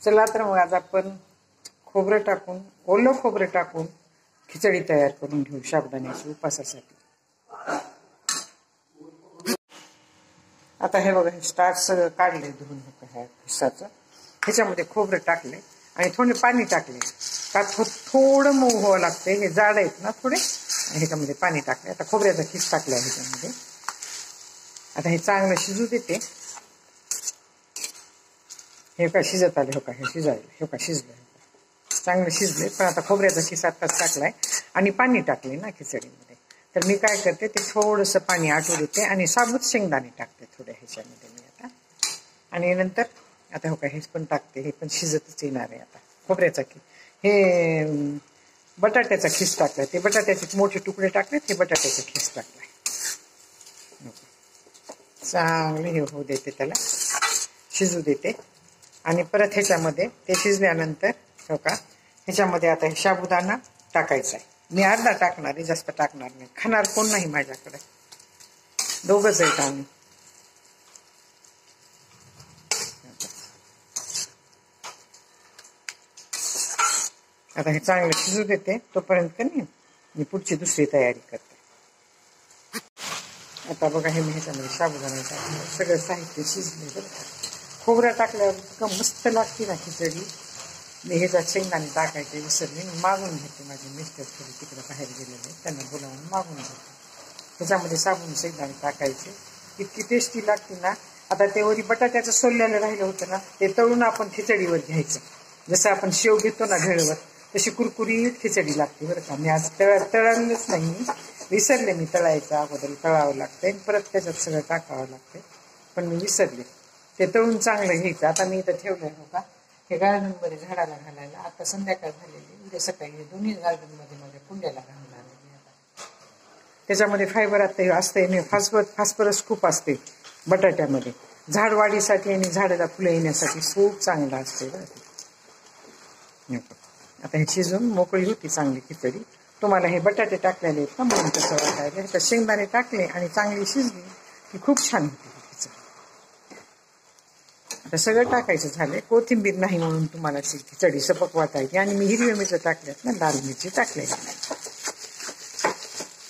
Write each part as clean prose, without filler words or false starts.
चला तर मग आज आपण खोबरं टाकून, ओलं खोबरं टाकून खिचडी तयार करून घेऊ साबुदाण्याची उपासासाठी. आता हे बघा, हे स्टार्च सगळं काढले धुवून ह्या खिसाचं. ह्याच्यामध्ये खोबरं टाकले आणि थोडे पाणी टाकले का थोडं मऊ व्हावं लागते. हे जाड आहेत ना थोडे, ह्याच्यामध्ये पाणी टाकले. आता खोबऱ्याचा खिस टाकला ह्याच्यामध्ये. आता हे चांगलं शिजू देते. हे का शिजत आले, हो का हे शिजायला, हो का शिजलं, चांगलं शिजले. पण आता खोबऱ्याचा खिस आत्ताच टाकलाय आणि पाणी टाकले ना खिचडीमध्ये. तर मी काय करते, ते थोडंसं पाणी आटू देते आणि साबूत शेंगदाणे टाकते थोड्या ह्याच्यामध्ये मी आता. आणि नंतर आता हो का हेच पण टाकते. हे पण शिजतच येणार आहे आता. खोबऱ्याचा खिस, हे बटाट्याचा खिस टाकलाय. ते बटाट्याचे मोठे तुकडे टाकलेत, हे बटाट्याचा खिस टाकलाय. चांगले हे होऊ देते, त्याला शिजू देते. आणि परत ह्याच्यामध्ये ते शिजल्यानंतर हो का ह्याच्यामध्ये आता हे साबुदाणा टाकायचा आहे. मी अर्धा टाकणार आहे, जास्त टाकणार नाही. खाणार कोण नाही माझ्याकडे, दोघंच आहेत आम्ही. आता हे चांगलं शिजू देते. तोपर्यंत नाही मी पुढची दुसरी तयारी करते. आता बघा, हे मी ह्याच्यामध्ये साबुदाणा टाकलं, सगळं साहित्य शिजले बरं का. खोबरं टाकल्यावर इतकं मस्त लागते ना खिचडी. मी ह्याच्यात शेंगदाणे टाकायचे विसरले, मागून घेते. माझे मिस्टर थोडे तिकडे बाहेर गेलेले, त्यांना बोलावून मागून घेते. ह्याच्यामध्ये साबून शेंगदाणे टाकायचे, इतकी टेस्टी लागते ना. आता ते वरी बटाट्याचं सोललेलं राहिलं होतं ना, ते तळून आपण खिचडीवर घ्यायचं. जसं आपण शेव घेतो ना भेळवर, तशी कुरकुरीत खिचडी लागते बरं का. मी आज तळलंच नाही, विसरले. मी तळायचं अगोदर तळावं लागते, परत त्याच्यात सगळं टाकावं लागते, पण मी विसरले. ते तळून चांगलं घ्यायचं. आता मी इथं ठेवलंय हो का, हे गार्डनमध्ये झाडाला घालायला. आता संध्याकाळ झालेली, उद्या सकाळी हे दोन्ही गार्डनमध्ये माझ्या कुंड्याला घालणार आहे आता. त्याच्यामध्ये फायबर आता असते, फॉस्फरस खूप असते बटाट्यामध्ये. झाड वाढीसाठी आणि झाडाला फुलं येण्यासाठी खूप चांगलं असते बरं. आता हे शिजून मोकळी होती चांगली खिचडी. तुम्हाला हे बटाटे टाकलेले आहेत ना म्हणून तसं वाटायला. तर शेंगदाणे टाकले आणि चांगली शिजली की खूप छान होती खिचडी. आता सगळं टाकायचं झालंय. कोथिंबीर नाही म्हणून तुम्हाला खिचडी सपक वाटायची. आणि मी हिरव्या मिरच्या टाकल्यात ना, लाल मिरची टाकलेली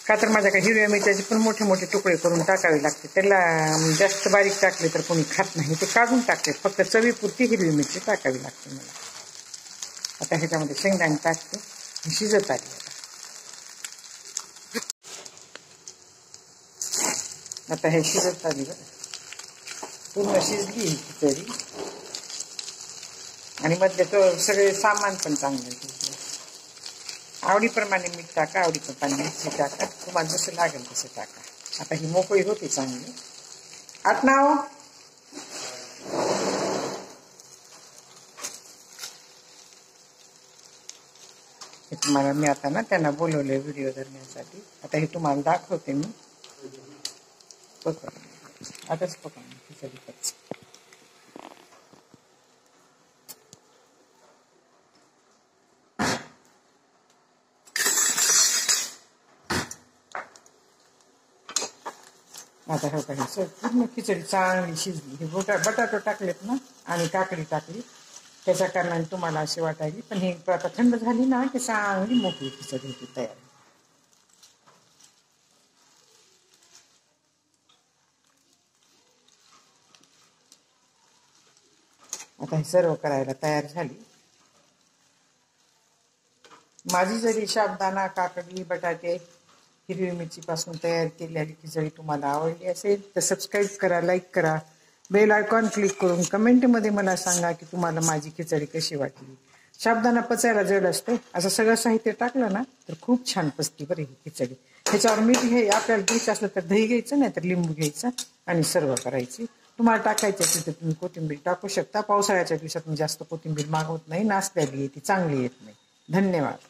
का तर माझ्याकडे हिरव्या मिरच्याचे पण मोठे मोठे तुकडे करून टाकावे लागते. त्याला जास्त बारीक टाकले तर कोणी खात नाही, ते काढून टाकते. फक्त चवीपुरती हिरवी मिरची टाकावी लागते मला. आता ह्याच्यामध्ये शेंगदाणे टाकते, शिजत आली. आता हे शिजत आली बरं, पूर्ण शिजली ही खिचडी. आणि मधले तो सगळे सामान पण चांगलं शिजलं. आवडीप्रमाणे मीठ टाका, आवडीप्रमाणे मिरची टाका, तुम्हाला जसं लागेल तसं टाका. आता ही मोकळी होती चांगली. आत नाव हे तुम्हाला मी आता ना त्यांना बोलवले व्हिडिओ धरण्यासाठी. आता हे तुम्हाला दाखवते मी. आताच पकड खिचडी करते. आता हे काही पूर्ण खिचडी चांगली शिजली. हे बटाटो टाकलेत ना आणि काकडी टाकली, त्याच्या कारणाने तुम्हाला अशी वाटायली. पण हे आता थंड झाली ना की चांगली मोकळी खिचडी होती तयार. आता हे सर्व करायला तयार झाली. माझी जरी साबुदाणा, काकडी, बटाटे, हिरवी मिरची पासून तयार केलेली खिचडी तुम्हाला आवडली असेल तर सबस्क्राईब करा, लाईक करा, बेल आयकॉन क्लिक करून कमेंटमध्ये मला सांगा की तुम्हाला माझी खिचडी कशी वाटली. साबुदाणा पचायला जड असते, असं सगळं साहित्य टाकलं ना तर खूप छान पचते बरं ही खिचडी. ह्याच्यावर मीठ आपल्याला घ्यायचं असलं तर दही घ्यायचं, नाही तर लिंबू घ्यायचं आणि सर्व करायची. तुम्हाला टाकायची असेल तर तुम्ही कोथिंबीर टाकू शकता. पावसाळ्याच्या दिवसात मी जास्त कोथिंबीर मागवत नाही, नासल्याली येते, चांगली येत नाही. धन्यवाद.